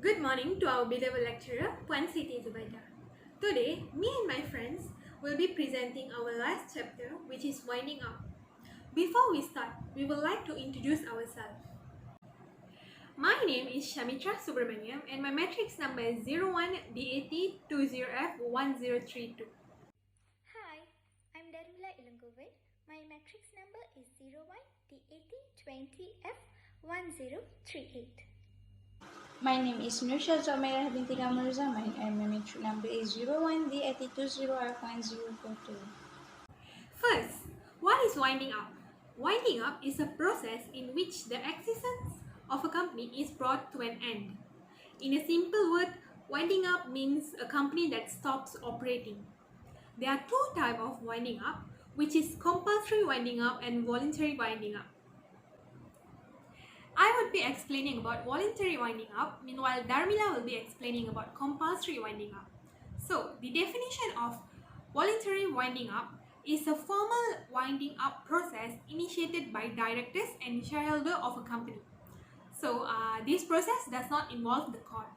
Good morning to our beloved lecturer, Puan Siti Zubaida. Today, me and my friends will be presenting our last chapter, which is Winding Up. Before we start, we would like to introduce ourselves. My name is Shamitra Subramaniam and my matrix number is 01DAT20F1032. Hi, I'm Darula Ilungovil. My matrix number is 01DAT20F1038. My name is Nusha Zomaira binti Kamar Zaman and my matrix number is 01D80F1042. First, what is winding up? Winding up is a process in which the existence of a company is brought to an end. In a simple word, winding up means a company that stops operating. There are two types of winding up, which is compulsory winding up and voluntary winding up. I would be explaining about voluntary winding up, meanwhile Dharmila will be explaining about compulsory winding up. So, the definition of voluntary winding up is a formal winding up process initiated by directors and shareholders of a company. So, this process does not involve the court.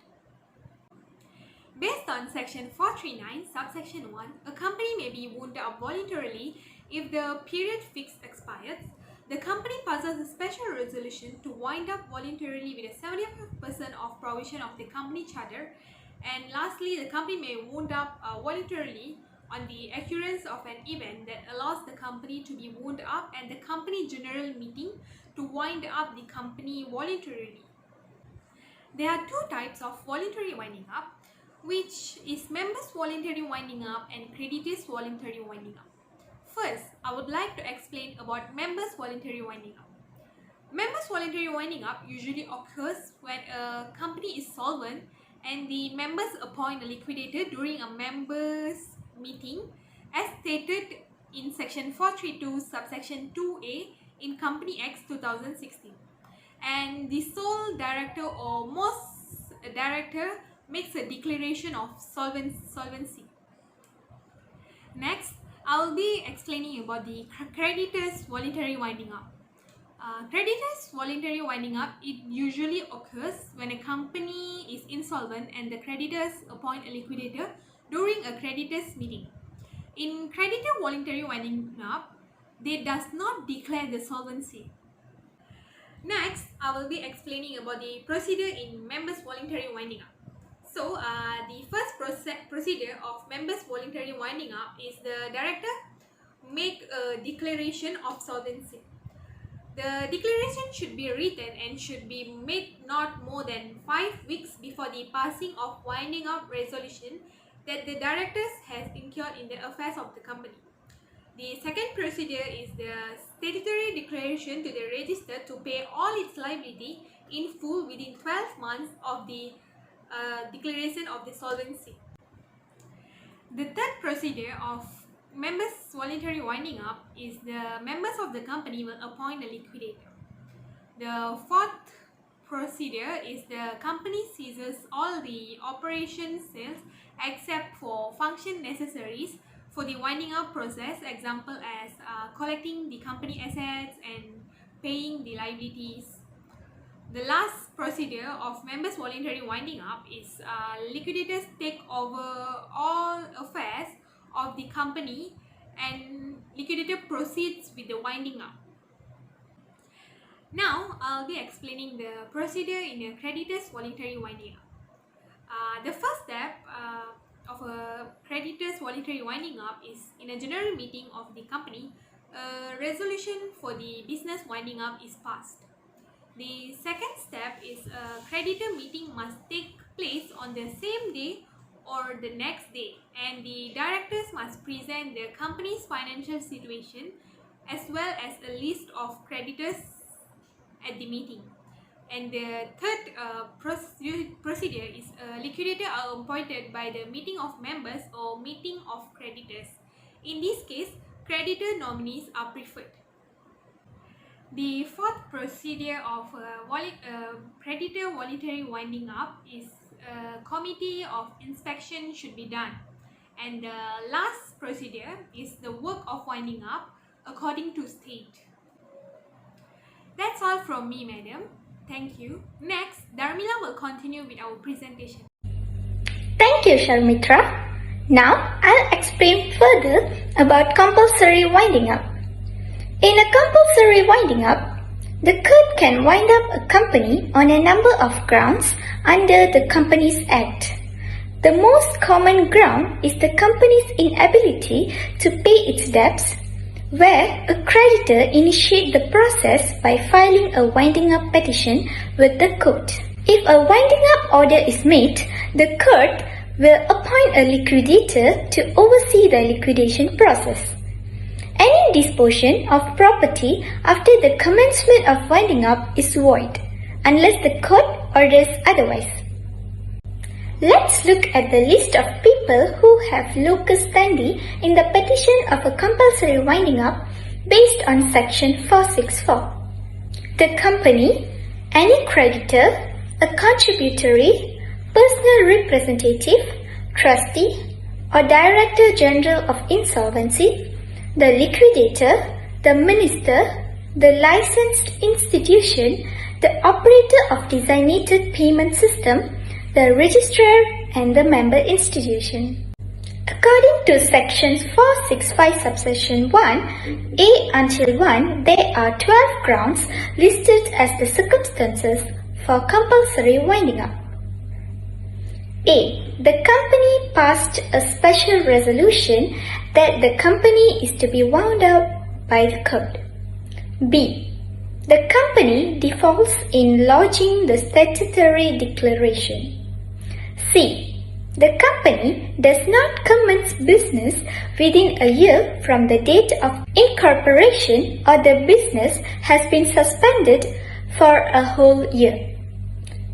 Based on Section 439, Subsection 1, a company may be wound up voluntarily if the period fixed expires. The company passes a special resolution to wind up voluntarily with a 75% of provision of the company charter. And lastly, the company may wound up voluntarily on the occurrence of an event that allows the company to be wound up and the company general meeting to wind up the company voluntarily. There are two types of voluntary winding up, which is members voluntary winding up and creditors voluntary winding up. First, I would like to explain about members voluntary winding up. Members voluntary winding up usually occurs when a company is solvent and the members appoint a liquidator during a members meeting as stated in Section 432 Subsection 2A in Company Acts 2016. And the sole director or most director makes a declaration of solvency. Next, I will be explaining about the creditors voluntary winding up. Creditors voluntary winding up, it usually occurs when a company is insolvent and the creditors appoint a liquidator during a creditors meeting. In creditor voluntary winding up, they does not declare the solvency. Next, I will be explaining about the procedure in members voluntary winding up. So, the first procedure of members voluntary winding up is the director make a declaration of solvency. The declaration should be written and should be made not more than 5 weeks before the passing of winding up resolution that the directors has incurred in the affairs of the company. The second procedure is the statutory declaration to the register to pay all its liability in full within 12 months of the declaration of the solvency. The third procedure of members voluntary winding up is the members of the company will appoint a liquidator. The fourth procedure is the company ceases all the operation sales except for function necessaries for the winding up process, example as collecting the company assets and paying the liabilities. The last procedure of members voluntary winding up is liquidators take over all affairs of the company and liquidator proceeds with the winding up. Now, I'll be explaining the procedure in a creditors voluntary winding up. The first step of a creditors voluntary winding up is in a general meeting of the company, a resolution for the business winding up is passed. The second step is a creditor meeting must take place on the same day or the next day, and the directors must present their company's financial situation as well as a list of creditors at the meeting. And the third procedure is a liquidator are appointed by the meeting of members or meeting of creditors. In this case, creditor nominees are preferred. The fourth procedure of creditor voluntary winding up is a committee of inspection should be done, and the last procedure is the work of winding up according to state. That's all from me, madam. Thank you. Next, Dharmila will continue with our presentation. Thank you, Sharmitra. Now, I'll explain further about compulsory winding up. In a compulsory winding up, the court can wind up a company on a number of grounds under the Companies Act. The most common ground is the company's inability to pay its debts, where a creditor initiates the process by filing a winding up petition with the court. If a winding up order is made, the court will appoint a liquidator to oversee the liquidation process. Any disposition of property after the commencement of winding up is void, unless the court orders otherwise. Let's look at the list of people who have locus standi in the petition of a compulsory winding up based on Section 464. The company, any creditor, a contributory, personal representative, trustee, or Director General of Insolvency, the liquidator, the minister, the licensed institution, the operator of designated payment system, the registrar, and the member institution. According to Section 465 Subsection 1, A until 1, there are 12 grounds listed as the circumstances for compulsory winding up. A. The company passed a special resolution that the company is to be wound up by the court. B. The company defaults in lodging the statutory declaration. C. The company does not commence business within a year from the date of incorporation, or the business has been suspended for a whole year.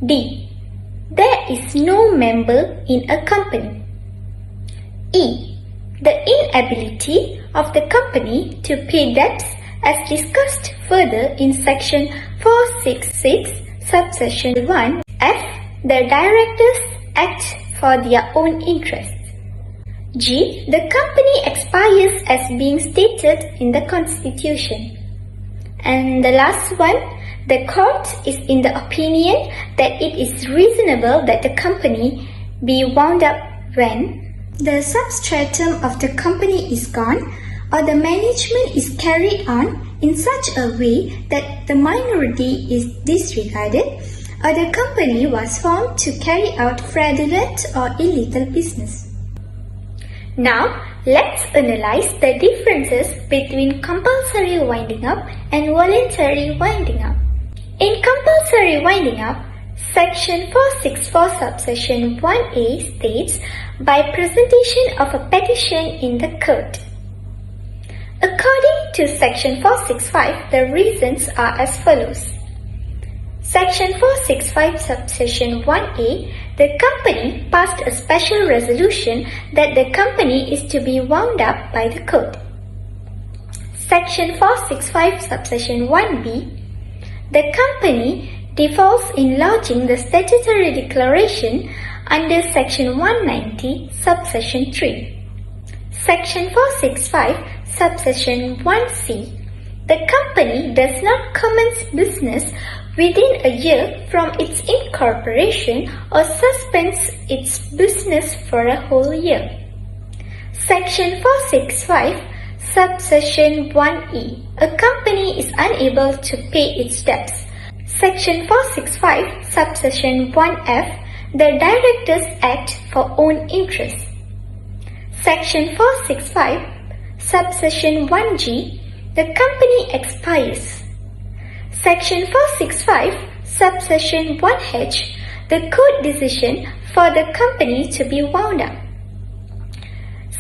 D. There is no member in a company. E. The inability of the company to pay debts as discussed further in Section 466 Subsection 1 F. The directors act for their own interests. G. The company expires as being stated in the Constitution. And the last one, the court is in the opinion that it is reasonable that the company be wound up when the substratum of the company is gone, or the management is carried on in such a way that the minority is disregarded, or the company was formed to carry out fraudulent or illegal business. Now, let's analyze the differences between compulsory winding up and voluntary winding up. In compulsory winding up, Section 464 Subsection 1A states, by presentation of a petition in the court. According to Section 465, the reasons are as follows. Section 465 Subsection 1A, the company passed a special resolution that the company is to be wound up by the court. Section 465 Subsection 1B, the company defaults in lodging the statutory declaration under Section 190 Subsection 3. Section 465 Subsection 1C, the company does not commence business within a year from its incorporation or suspends its business for a whole year. Section 465 Subsection 1E, a company is unable to pay its debts. Section 465 Subsection 1F, the directors act for own interest. Section 465 Subsection 1G, the company expires. Section 465 Subsection 1H, the court decision for the company to be wound up.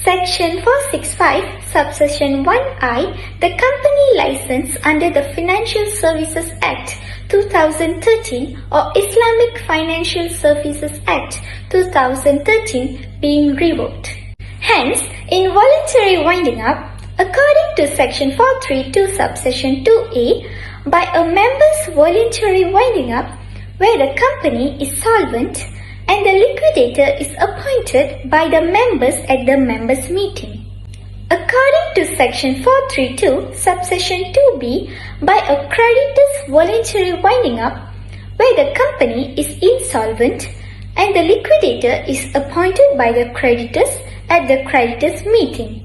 Section 465 Subsection 1I, the company license under the Financial Services Act 2013 or Islamic Financial Services Act 2013 being revoked. Hence, in voluntary winding up, according to Section 432 Subsection 2A, by a member's voluntary winding up, where the company is solvent and the liquidator is appointed by the members at the members' meeting. According to Section 432 Subsection 2B, by a creditor's voluntary winding up, where the company is insolvent and the liquidator is appointed by the creditors at the creditors meeting.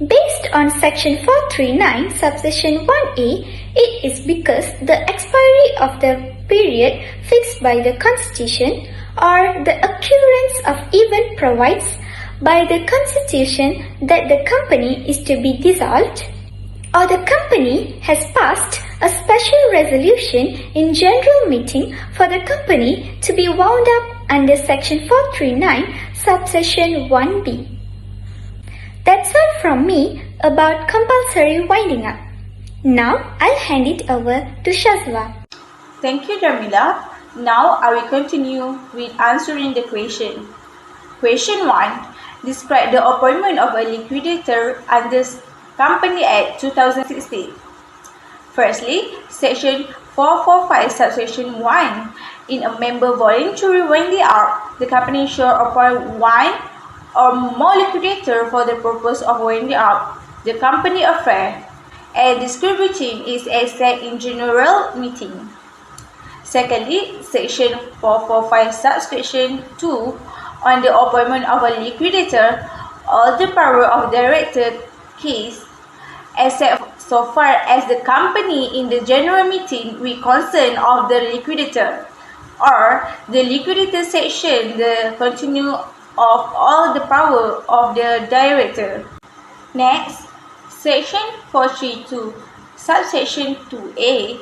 Based on Section 439, Subsection 1A, it is because the expiry of the period fixed by the Constitution or the occurrence of event provides by the Constitution that the company is to be dissolved, or the company has passed a special resolution in general meeting for the company to be wound up under Section 439, Subsection 1B. That's all from me about compulsory winding up. Now, I'll hand it over to Shazwa. Thank you, Jamila. Now, I will continue with answering the question. Question 1. Describe the appointment of a liquidator under Company Act 2016. Firstly, Section 445, Subsection 1. In a member voluntary winding up, the company shall appoint one or more liquidator for the purpose of winding up the company affair, and distributing its asset in general meeting. Secondly, Section 445, Subsection 2, on the appointment of a liquidator, all the power of director case, except so far as the company in the general meeting with consent of the liquidator, or the liquidator section, the continue of all the power of the director. Next, Section 432, Subsection 2A,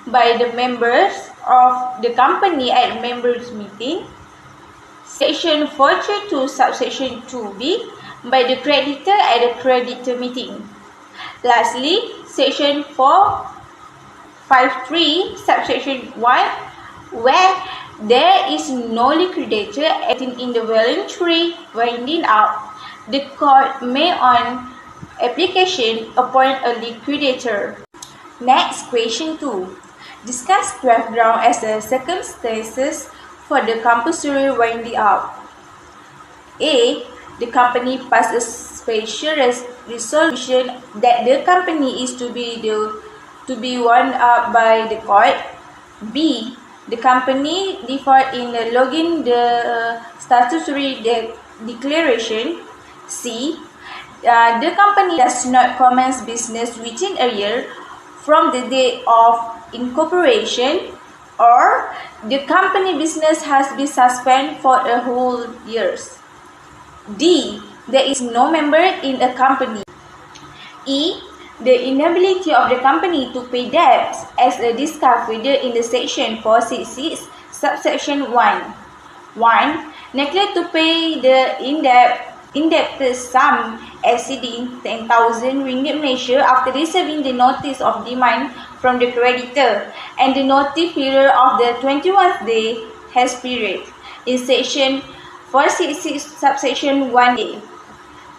by the members of the company at members' meeting. Section 432, Subsection 2B, by the creditor at the creditor meeting. Lastly, Section 453, Subsection 1, where there is no liquidator acting in the voluntary winding up, the court may on application appoint a liquidator. Next, question 2. Discuss background as the circumstances for the compulsory winding up. A. The company passed a special resolution that the company is to be wound up by the court. B. The company default in logging the statutory declaration. C. The company does not commence business within a year from the date of incorporation, or the company business has been suspended for a whole year. D. There is no member in a company. E. The inability of the company to pay debts as discussed further in the Section 466, Subsection 1. 1. Neglect to pay the indebted sum exceeding 10,000 ringgit measure after receiving the notice of demand from the creditor, and the notice period of the 21st day has period in Section 466, Subsection 1A.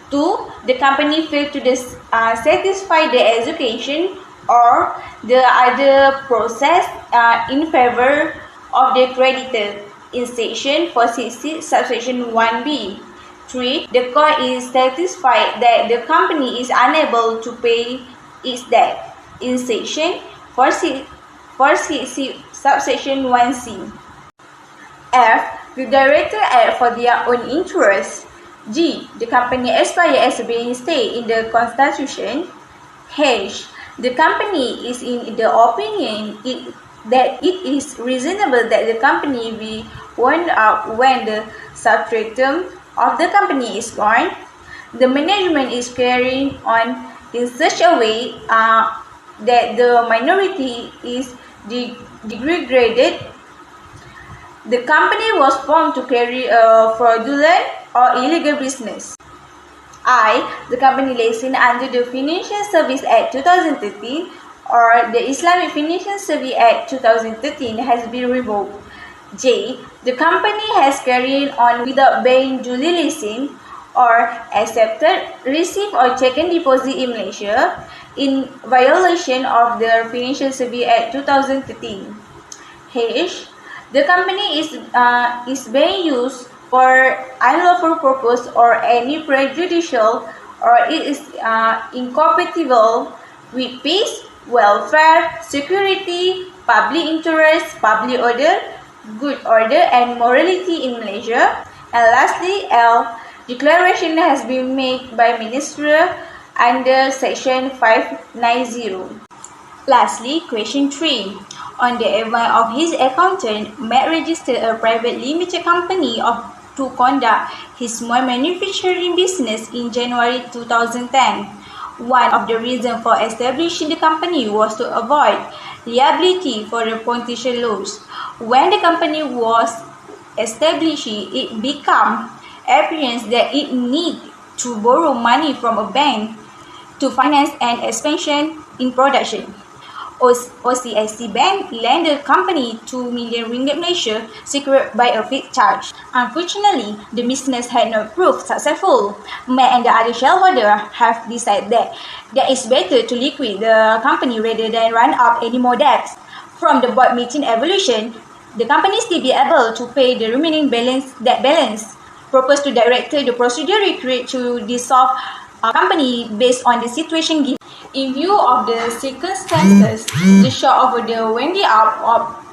2. The company failed to satisfy the execution or the other process in favor of the creditor in Section 466, Subsection 1B. 3. The court is satisfied that the company is unable to pay its debt in Section 466, Subsection 1C. F. The director act for their own interest. G. The company aspires as being stated in the Constitution. H. The company is in the opinion that it is reasonable that the company be wound up when the substratum of the company is gone. The management is carrying on in such a way that the minority is degraded. The company was formed to carry a fraudulent or illegal business. I. The company licensed under the Financial Service Act 2013 or the Islamic Financial Service Act 2013 has been revoked. J. The company has carried on without being duly licensed or accepted, received or taken deposit in Malaysia in violation of the Financial Service Act 2013. H. The company is being used for unlawful purpose or any prejudicial, or it is incompatible with peace, welfare, security, public interest, public order, good order and morality in Malaysia. And lastly, L, declaration has been made by Minister under Section 590. Lastly, question 3. On the advice of his accountant, Matt registered a private limited company to conduct his small manufacturing business in January 2010. One of the reasons for establishing the company was to avoid liability for the potential loss. When the company was established, it became apparent that it needed to borrow money from a bank to finance an expansion in production. OCIC Bank lent the company 2 million ringgit Malaysia secured by a fixed charge. Unfortunately, the business had not proved successful. Matt and the other shareholders have decided that it's better to liquidate the company rather than run up any more debts. From the board meeting evaluation, the company still be able to pay the remaining debt balance. Proposed to director the procedure created to dissolve a company based on the situation given. In view of the circumstances, the short of the winding up,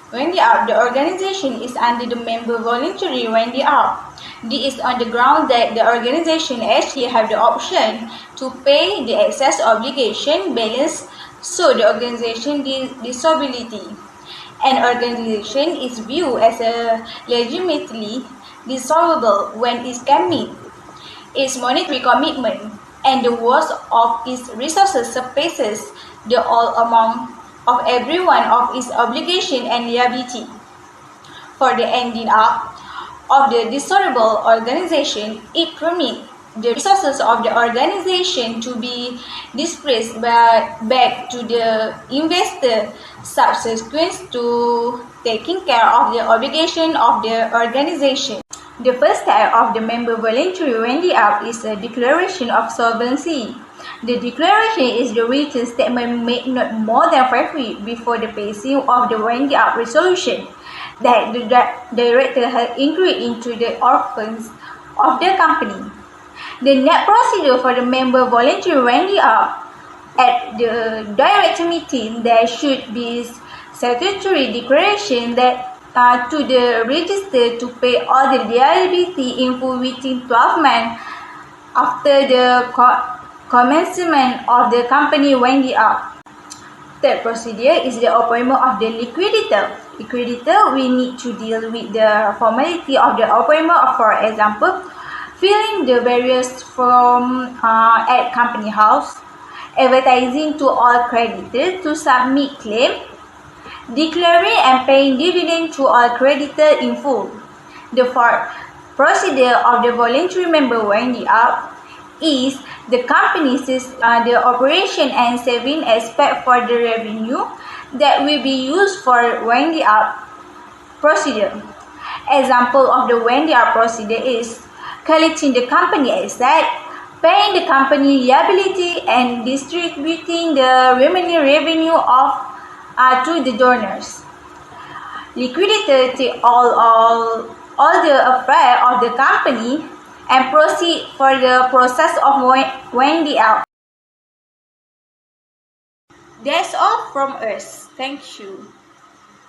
the organization is under the member voluntary winding up. This is on the ground that the organization actually have the option to pay the excess obligation balance, so the organization dissolubility. An organization is viewed as a legitimately dissoluble when it can meet its monetary commitment and the worth of its resources surpasses the all amount of every one of its obligation and liability. For the ending up of the dissoluble organization, it permits the resources of the organization to be dispersed back to the investor subsequent to taking care of the obligation of the organization. The first type of the member voluntary winding up is a declaration of solvency. The declaration is the written statement made not more than 5 weeks before the passing of the winding up resolution that the director has included into the accounts of the company. The next procedure for the member voluntary winding up at the director meeting, there should be statutory declaration that to the register to pay all the liability in full within 12 months after the commencement of the company winding up. Third procedure is the appointment of the liquidator. Liquidator will need to deal with the formality of the appointment of, for example, filling the various forms at company house, advertising to all creditors to submit claim, declaring and paying dividend to all creditors in full. The fourth procedure of the voluntary member winding up is the company's the operation and saving aspect for the revenue that will be used for winding up procedure. Example of the winding up procedure is collecting the company asset, paying the company liability, and distributing the remaining revenue to the donors. Liquidator take all the affairs of the company and proceed for the process of winding up. That's all from us. Thank you.